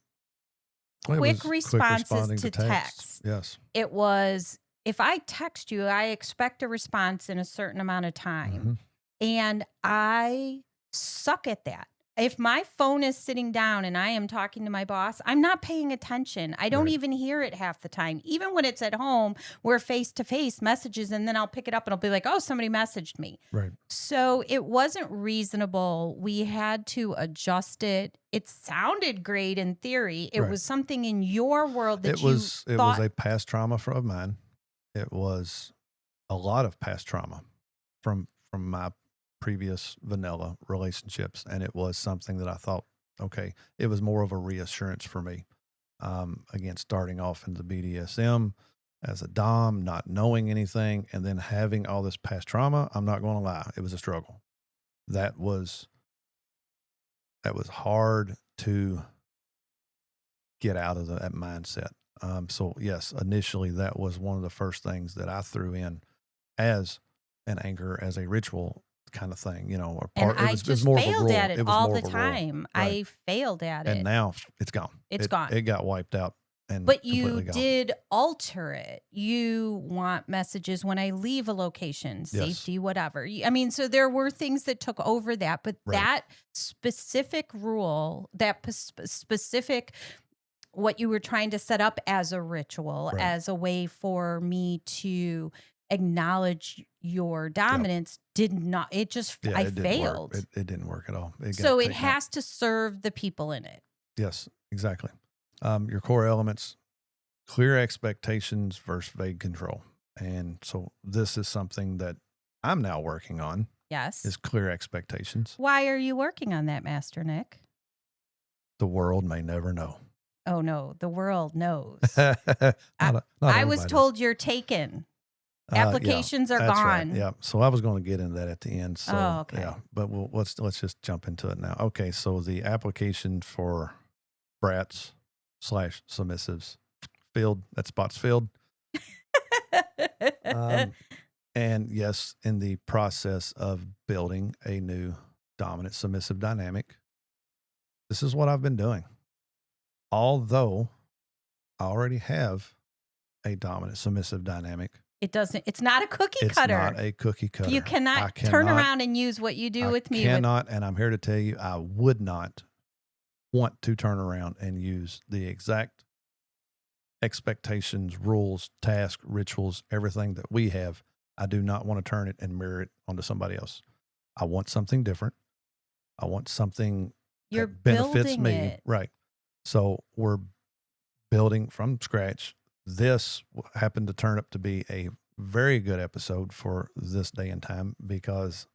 [SPEAKER 1] Well, it
[SPEAKER 2] quick
[SPEAKER 1] was quick
[SPEAKER 2] responses
[SPEAKER 1] responding to
[SPEAKER 2] to
[SPEAKER 1] texts.
[SPEAKER 2] text.
[SPEAKER 1] Yes.
[SPEAKER 2] It was, if I text you, I expect a response in a certain amount of time.
[SPEAKER 1] Hmm.
[SPEAKER 2] And I suck at that. If my phone is sitting down and I am talking to my boss, I'm not paying attention. I don't
[SPEAKER 1] Right.
[SPEAKER 2] even hear it half the time. Even when it's at home, we're face to face messages, and then I'll pick it up and I'll be like, oh, somebody messaged me.
[SPEAKER 1] Right.
[SPEAKER 2] So it wasn't reasonable. We had to adjust it. It sounded great in theory. It
[SPEAKER 1] Right.
[SPEAKER 2] was something in your world that
[SPEAKER 1] It
[SPEAKER 2] you
[SPEAKER 1] was
[SPEAKER 2] thought,
[SPEAKER 1] a past trauma of mine. It was a lot of past trauma from my previous vanilla relationships, and it was something that I thought, okay, it was more of a reassurance for me. Again, starting off in the BDSM as a dom, not knowing anything, and then having all this past trauma. I'm not going to lie, it was a struggle. That was hard to get out of that mindset. So yes, initially that was one of the first things that I threw in as an anchor, as a ritual kind of thing, or
[SPEAKER 2] and
[SPEAKER 1] part. It
[SPEAKER 2] I
[SPEAKER 1] was
[SPEAKER 2] just
[SPEAKER 1] more of a
[SPEAKER 2] failed
[SPEAKER 1] rule.
[SPEAKER 2] at it
[SPEAKER 1] It was
[SPEAKER 2] all
[SPEAKER 1] more
[SPEAKER 2] the
[SPEAKER 1] of a rule,
[SPEAKER 2] time.
[SPEAKER 1] right?
[SPEAKER 2] I failed at
[SPEAKER 1] And
[SPEAKER 2] it.
[SPEAKER 1] now it's gone.
[SPEAKER 2] It's gone.
[SPEAKER 1] It got wiped out and
[SPEAKER 2] But you
[SPEAKER 1] completely gone.
[SPEAKER 2] did alter it. You want messages when I leave a location,
[SPEAKER 1] Yes,
[SPEAKER 2] safety, whatever. I mean, so there were things that took over that, but
[SPEAKER 1] right,
[SPEAKER 2] that specific rule, that specific, what you were trying to set up as a ritual,
[SPEAKER 1] right.
[SPEAKER 2] as a way for me to acknowledge your
[SPEAKER 1] Yep.
[SPEAKER 2] dominance, did not, it just,
[SPEAKER 1] Yeah,
[SPEAKER 2] I
[SPEAKER 1] it didn't work.
[SPEAKER 2] failed.
[SPEAKER 1] It didn't work at all. It got
[SPEAKER 2] So it
[SPEAKER 1] taken out.
[SPEAKER 2] has to serve the people in it.
[SPEAKER 1] Yes, exactly. Your core elements: clear expectations versus vague control. And so this is something that I'm now working on,
[SPEAKER 2] Yes.
[SPEAKER 1] is clear expectations.
[SPEAKER 2] Why are you working on that, Master Nick?
[SPEAKER 1] The world may never know.
[SPEAKER 2] Oh no, the world knows.
[SPEAKER 1] not
[SPEAKER 2] I,
[SPEAKER 1] not
[SPEAKER 2] I was
[SPEAKER 1] everybody does.
[SPEAKER 2] told you're taken.
[SPEAKER 1] Yeah,
[SPEAKER 2] Applications are
[SPEAKER 1] that's right.
[SPEAKER 2] gone.
[SPEAKER 1] Yeah. So I was going to get into that at the end. So
[SPEAKER 2] Oh, okay.
[SPEAKER 1] yeah, but let's just jump into it now. Okay. So the application for brats / submissives filled, that spot's filled. And yes, in the process of building a new dominant submissive dynamic, this is what I've been doing. Although I already have a dominant submissive dynamic,
[SPEAKER 2] It's not a cookie
[SPEAKER 1] it's
[SPEAKER 2] cutter.
[SPEAKER 1] not a cookie cutter.
[SPEAKER 2] You cannot turn around and use what you do with me.
[SPEAKER 1] Cannot, and I'm here to tell you, I would not want to turn around and use the exact expectations, rules, tasks, rituals, everything that we have. I do not want to turn it and mirror it onto somebody else. I want something different. I want something
[SPEAKER 2] You're
[SPEAKER 1] that benefits
[SPEAKER 2] building
[SPEAKER 1] me.
[SPEAKER 2] it.
[SPEAKER 1] Right. So we're building from scratch. This happened to turn up to be a very good episode for this day and time, because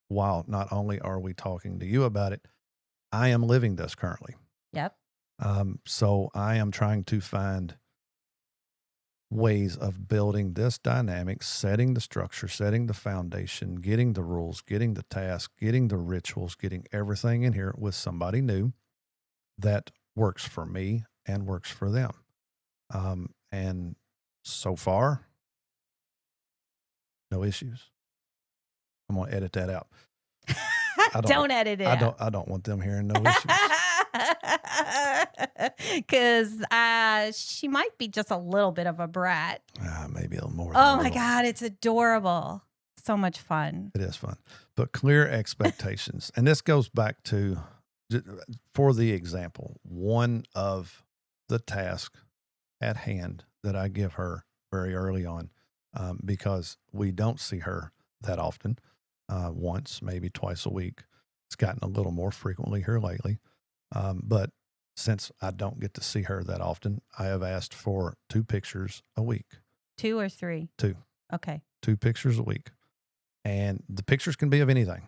[SPEAKER 1] while not only are we talking to you about it, I am living this currently.
[SPEAKER 2] Yep.
[SPEAKER 1] So I am trying to find ways of building this dynamic, setting the structure, setting the foundation, getting the rules, getting the tasks, getting the rituals, getting everything in here with somebody new that works for me and works for them. And so far, no issues. I'm going to edit that out.
[SPEAKER 2] Don't edit it.
[SPEAKER 1] I don't want them hearing no issues.
[SPEAKER 2] Because she might be just a little bit of a brat.
[SPEAKER 1] Maybe a little more.
[SPEAKER 2] Oh my God, it's adorable. So much fun.
[SPEAKER 1] It is fun. But clear expectations. And this goes back to, for the example, one of the tasks at hand that I give her very early on, because we don't see her that often, once, maybe twice a week. It's gotten a little more frequently here lately. But since I don't get to see her that often, I have asked for 2 pictures a week.
[SPEAKER 2] 2 or 3?
[SPEAKER 1] 2.
[SPEAKER 2] Okay.
[SPEAKER 1] 2 pictures a week. And the pictures can be of anything.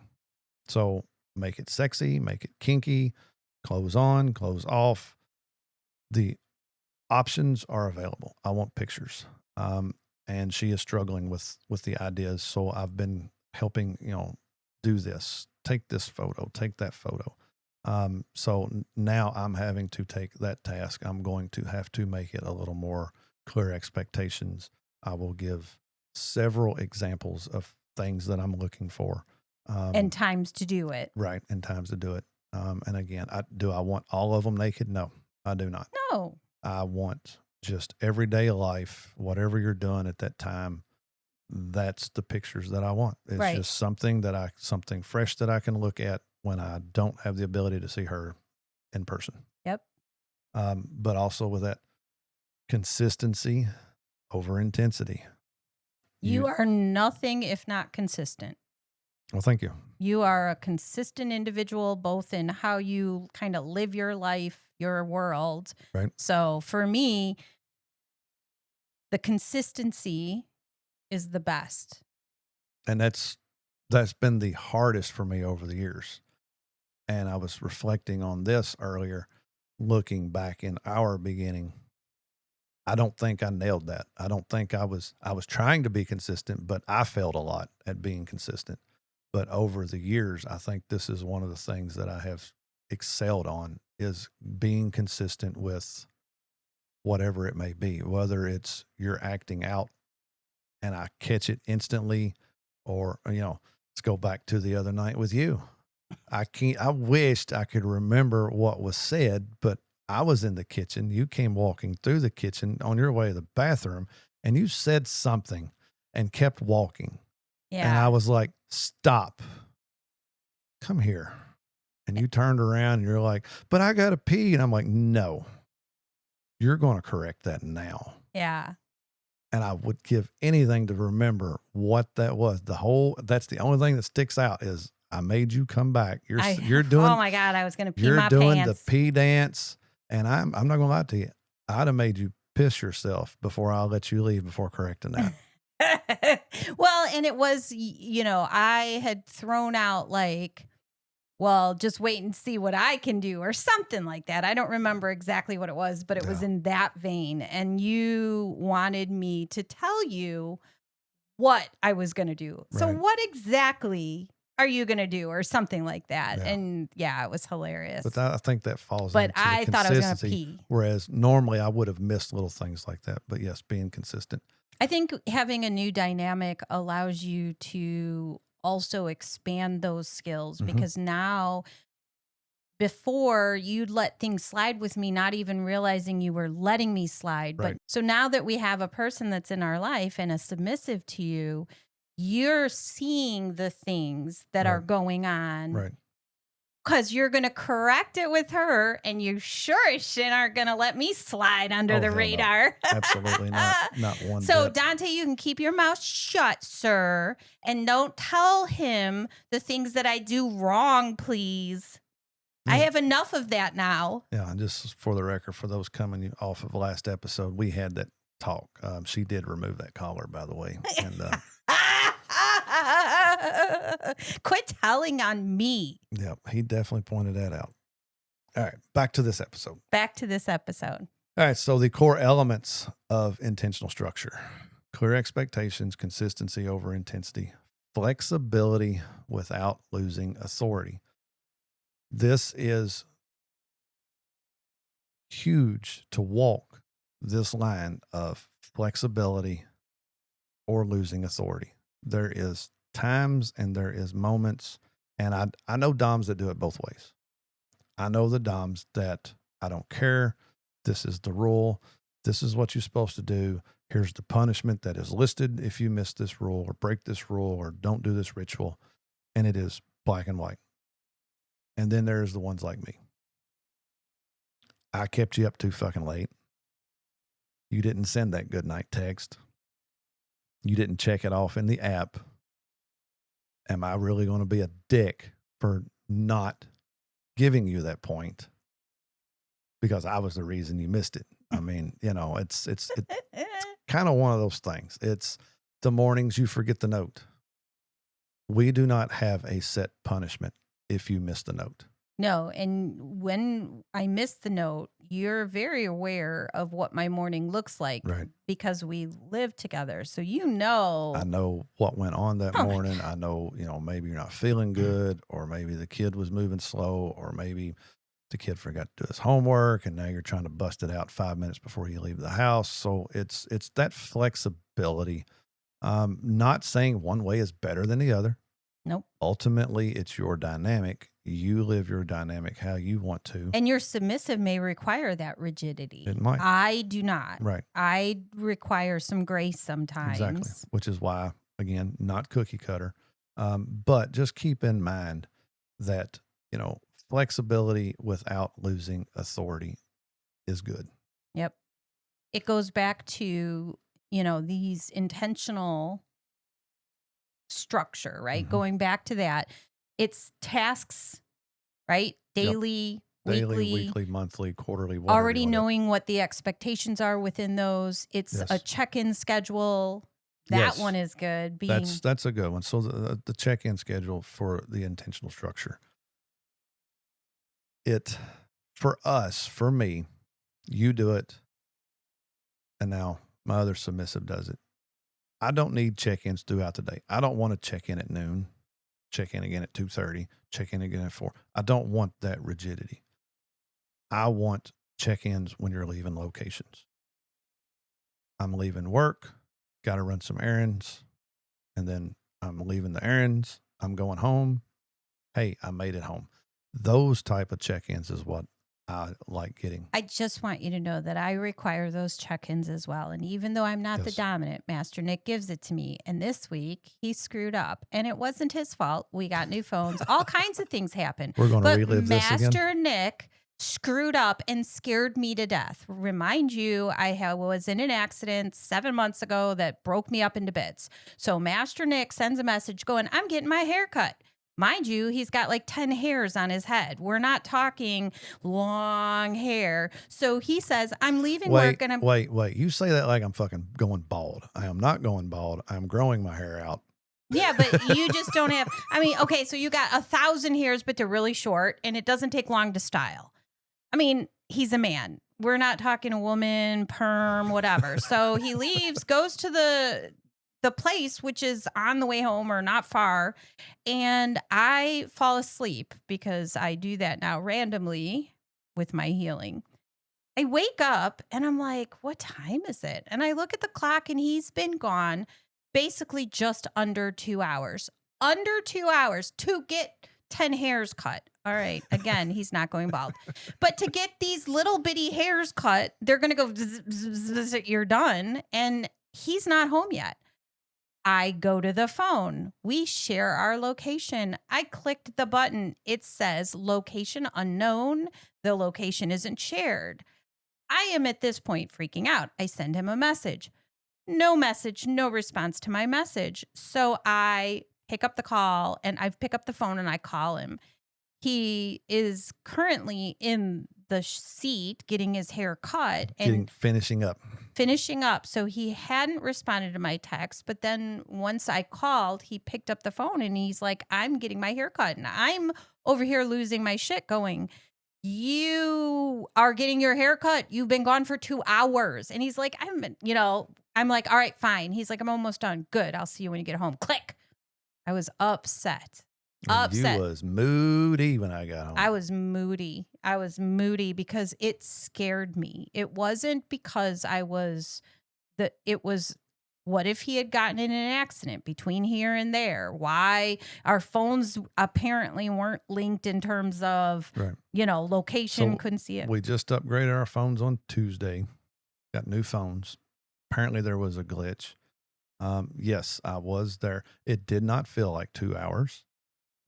[SPEAKER 1] So make it sexy, make it kinky, clothes on, clothes off, The options are available. I want pictures. And she is struggling with the ideas. So I've been helping, do this, take this photo, take that photo. So now I'm having to take that task. I'm going to have to make it a little more clear expectations. I will give several examples of things that I'm looking for.
[SPEAKER 2] And times to do it.
[SPEAKER 1] Right. And times to do it. And again, I want all of them naked? No, I do not.
[SPEAKER 2] No.
[SPEAKER 1] I want just everyday life, whatever you're doing at that time. That's the pictures that I want. It's
[SPEAKER 2] Right.
[SPEAKER 1] just something fresh that I can look at when I don't have the ability to see her in person.
[SPEAKER 2] Yep.
[SPEAKER 1] But also with that consistency over intensity.
[SPEAKER 2] You are nothing if not consistent.
[SPEAKER 1] Well, thank you.
[SPEAKER 2] You are a consistent individual, both in how you kind of live your life, your world.
[SPEAKER 1] Right.
[SPEAKER 2] So for me, the consistency is the best.
[SPEAKER 1] And that's been the hardest for me over the years. And I was reflecting on this earlier, looking back in our beginning. I don't think I nailed that. I don't think I was trying to be consistent, but I failed a lot at being consistent. But over the years, I think this is one of the things that I have excelled on is being consistent with whatever it may be, whether it's you're acting out and I catch it instantly, or, let's go back to the other night with you. I wished I could remember what was said, but I was in the kitchen. You came walking through the kitchen on your way to the bathroom and you said something and kept walking.
[SPEAKER 2] Yeah.
[SPEAKER 1] And I was like, stop, come here. And you turned around and you're like, but I got to pee. And I'm like, no, you're going to correct that now.
[SPEAKER 2] Yeah.
[SPEAKER 1] And I would give anything to remember what that was. That's the only thing that sticks out is I made you come back. You're doing,
[SPEAKER 2] oh my God, I was going to pee
[SPEAKER 1] you're
[SPEAKER 2] my
[SPEAKER 1] doing
[SPEAKER 2] pants.
[SPEAKER 1] the pee dance. And I'm not going to lie to you. I'd have made you piss yourself before I let you leave before correcting that.
[SPEAKER 2] Well, and it was, I had thrown out like, well, just wait and see what I can do or something like that. I don't remember exactly what it was, but it was in that vein. And you wanted me to tell you what I was going to do. So
[SPEAKER 1] Right.
[SPEAKER 2] what exactly are you going to do or something like that?
[SPEAKER 1] Yeah.
[SPEAKER 2] And yeah, it was hilarious.
[SPEAKER 1] But I think that falls
[SPEAKER 2] But
[SPEAKER 1] into
[SPEAKER 2] I
[SPEAKER 1] the
[SPEAKER 2] thought I was going to
[SPEAKER 1] consistency,
[SPEAKER 2] pee.
[SPEAKER 1] whereas normally I would have missed little things like that. But yes, being consistent.
[SPEAKER 2] I think having a new dynamic allows you to also expand those skills because now, before you'd let things slide with me, not even realizing you were letting me slide.
[SPEAKER 1] Right.
[SPEAKER 2] But so now that we have a person that's in our life and is submissive to you, you're seeing the things that are going on.
[SPEAKER 1] Right.
[SPEAKER 2] Because you're going to correct it with her, and you sure as shit aren't going to let me slide under the
[SPEAKER 1] hell no.
[SPEAKER 2] radar.
[SPEAKER 1] Absolutely not. Not one
[SPEAKER 2] So,
[SPEAKER 1] bit.
[SPEAKER 2] Dante, you can keep your mouth shut, sir, and don't tell him the things that I do wrong, please. I have enough of that now.
[SPEAKER 1] Yeah, and just for the record, for those coming off of the last episode, we had that talk. She did remove that collar, by the way. And
[SPEAKER 2] quit telling on me.
[SPEAKER 1] yeah, he definitely pointed that out. All right, back to this episode.
[SPEAKER 2] All
[SPEAKER 1] right, so the core elements of intentional structure: clear expectations, consistency over intensity, flexibility without losing authority. This is huge to walk this line of flexibility or losing authority. There is times and there is moments, and I know DOMs that do it both ways. I know the DOMs that I don't care. This is the rule. This is what you're supposed to do. Here's the punishment that is listed if you miss this rule or break this rule or don't do this ritual. And it is black and white. And then there's the ones like me. I kept you up too fucking late. You didn't send that good night text. You didn't check it off in the app. Am I really going to be a dick for not giving you that point? Because I was the reason you missed it. I mean, it's kind of one of those things. It's the mornings you forget the note. We do not have a set punishment if you miss the note.
[SPEAKER 2] No, and when I miss the note, you're very aware of what my morning looks like
[SPEAKER 1] Right.
[SPEAKER 2] because we live together. So
[SPEAKER 1] I
[SPEAKER 2] know.
[SPEAKER 1] know what went on that
[SPEAKER 2] Oh my
[SPEAKER 1] morning. I know, maybe you're not feeling
[SPEAKER 2] god.
[SPEAKER 1] good, or maybe the kid was moving slow, or maybe the kid forgot to do his homework and now you're trying to bust it out 5 minutes before you leave the house. So it's that flexibility. Not saying one way is better than the other.
[SPEAKER 2] Nope.
[SPEAKER 1] Ultimately, it's your dynamic. You live your dynamic how you want to.
[SPEAKER 2] And your submissive may require that
[SPEAKER 1] It
[SPEAKER 2] rigidity.
[SPEAKER 1] might.
[SPEAKER 2] I do not.
[SPEAKER 1] Right.
[SPEAKER 2] I require some grace
[SPEAKER 1] Exactly.
[SPEAKER 2] sometimes.
[SPEAKER 1] Which is why, again, not cookie cutter. But just keep in mind that, you know, flexibility without losing authority is good.
[SPEAKER 2] Yep. It goes back to, these intentional structure, right?
[SPEAKER 1] Hmm.
[SPEAKER 2] Going back to that, it's tasks, right?
[SPEAKER 1] Yep.
[SPEAKER 2] Daily,
[SPEAKER 1] Daily,
[SPEAKER 2] weekly,
[SPEAKER 1] weekly, monthly, quarterly, whatever you
[SPEAKER 2] already
[SPEAKER 1] want to.
[SPEAKER 2] knowing what the expectations are within those. It's a
[SPEAKER 1] Yes.
[SPEAKER 2] check-in schedule. That one
[SPEAKER 1] Yes.
[SPEAKER 2] is good.
[SPEAKER 1] That's
[SPEAKER 2] Being
[SPEAKER 1] that's a good one. So the check-in schedule for the intentional structure. It for us, for me, you do it, and now my other submissive does it. I don't need check-ins throughout the day. I don't want to check in at noon, check in again at 2:30, check in again at 4. I don't want that rigidity. I want check-ins when you're leaving locations. I'm leaving work, got to run some errands, and then I'm leaving the errands. I'm going home. Hey, I made it home. Those type of check-ins is what I like getting.
[SPEAKER 2] I just want you to know that I require those check-ins as well. And even though I'm not the
[SPEAKER 1] Yes.
[SPEAKER 2] dominant, Master Nick gives it to me. And this week he screwed up. And it wasn't his fault. We got new phones. All kinds of things happen.
[SPEAKER 1] We're going to
[SPEAKER 2] But
[SPEAKER 1] relive this again.
[SPEAKER 2] Master Nick screwed up and scared me to death. Remind you, was in an accident 7 months ago that broke me up into bits. So Master Nick sends a message going, I'm getting my hair cut. Mind you, he's got like 10 hairs on his head. We're not talking long hair. So he says, I'm leaving work
[SPEAKER 1] Wait,
[SPEAKER 2] and I'm,
[SPEAKER 1] wait, wait. You say that like I'm fucking going bald. I am not going bald. I'm growing my hair out.
[SPEAKER 2] yeah, but you just don't have, I mean, okay, so you got 1,000 hairs, but they're really short and it doesn't take long to style. I mean, he's a man. We're not talking a woman, perm, whatever. So he leaves, goes to the place, which is on the way home or not far. And I fall asleep because I do that now randomly with my healing. I wake up and I'm like, what time is it? And I look at the clock and he's been gone basically just under 2 hours. Under 2 hours to get 10 hairs cut. All right. Again, he's not going bald. But to get these little bitty hairs cut, they're going to go, zzz, zzz, zzz, you're done. And he's not home yet. I go to the phone. We share our location. I clicked the button. It says location unknown. The location isn't shared. I am at this point freaking out. I send him a message, no response to my message. So I pick up the call and I pick up the phone and I call him. He is currently in the seat getting his hair cut and
[SPEAKER 1] Finishing up.
[SPEAKER 2] finishing up. So he hadn't responded to my text. But then once I called, he picked up the phone and he's like, I'm getting my hair cut. And I'm over here losing my shit going, you are getting your hair cut. You've been gone for 2 hours. And he's like, I'm like, all right, fine. He's like, I'm almost done. Good. I'll see you when you get home. Click. I was upset.
[SPEAKER 1] And you
[SPEAKER 2] Upset.
[SPEAKER 1] was moody when I got home.
[SPEAKER 2] I was moody. I was moody because it scared me. It wasn't because it was, what if he had gotten in an accident between here and there? Why our phones apparently weren't linked in terms of,
[SPEAKER 1] Right.
[SPEAKER 2] location,
[SPEAKER 1] So
[SPEAKER 2] couldn't see it.
[SPEAKER 1] we just upgraded our phones on Tuesday. Got new phones. Apparently there was a glitch. Yes, I was there. It did not feel like 2 hours.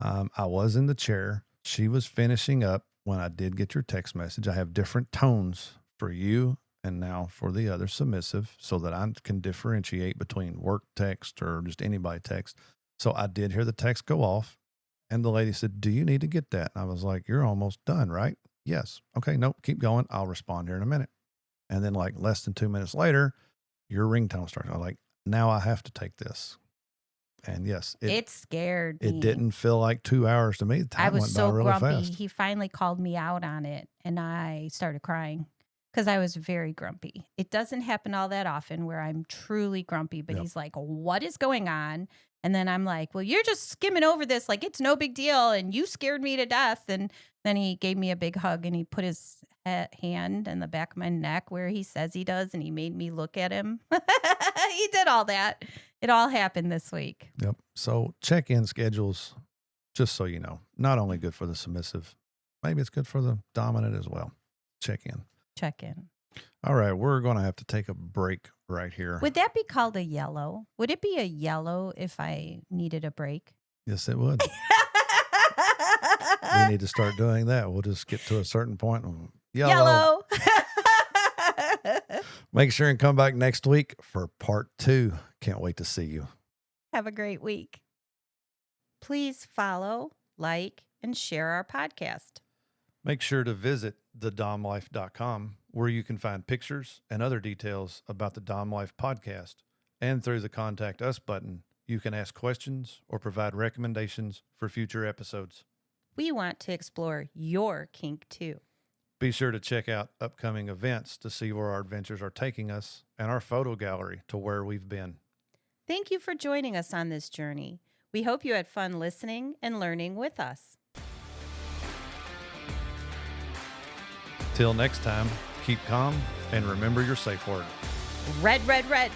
[SPEAKER 1] I was in the chair. She was finishing up when I did get your text message. I have different tones for you and now for the other submissive so that I can differentiate between work text or just anybody text. So I did hear the text go off and the lady said, do you need to get that? And I was like, you're almost done, right? Yes. Okay. Nope. Keep going. I'll respond here in a minute. And then like less than 2 minutes later, your ringtone starts. I'm like, now I have to take this. And yes,
[SPEAKER 2] It scared
[SPEAKER 1] it
[SPEAKER 2] me.
[SPEAKER 1] didn't feel like 2 hours to me. The
[SPEAKER 2] I
[SPEAKER 1] time
[SPEAKER 2] was
[SPEAKER 1] went by
[SPEAKER 2] so
[SPEAKER 1] really
[SPEAKER 2] grumpy.
[SPEAKER 1] fast.
[SPEAKER 2] He finally called me out on it, and I started crying because I was very grumpy. It doesn't happen all that often where I'm truly grumpy, but
[SPEAKER 1] Yep.
[SPEAKER 2] he's like, "What is going on?" And then I'm like, "Well, you're just skimming over this like it's no big deal, and you scared me to death." And then he gave me a big hug, and he put his hand in the back of my neck where he says he does, and he made me look at him. He did all that. It all happened this week.
[SPEAKER 1] Yep. So check-in schedules, just so you know, not only good for the submissive, maybe it's good for the dominant as well. Check in.
[SPEAKER 2] Check in.
[SPEAKER 1] All right, we're going to have to take a break right here.
[SPEAKER 2] Would that be called a yellow? Would it be a yellow if I needed a break?
[SPEAKER 1] Yes, it would. We need to start doing that. We'll just get to a certain point. And
[SPEAKER 2] Yellow.
[SPEAKER 1] Make sure and come back next week for part 2. Can't wait to see you.
[SPEAKER 2] Have a great week. Please follow, like, and share our podcast.
[SPEAKER 1] Make sure to visit thedomlife.com, where you can find pictures and other details about the Dom Life podcast. And through the Contact Us button, you can ask questions or provide recommendations for future episodes.
[SPEAKER 2] We want to explore your kink too.
[SPEAKER 1] Be sure to check out upcoming events to see where our adventures are taking us and our photo gallery to where we've been.
[SPEAKER 2] Thank you for joining us on this journey. We hope you had fun listening and learning with us.
[SPEAKER 1] Till next time, keep calm and remember your safe word.
[SPEAKER 2] Red, red, red.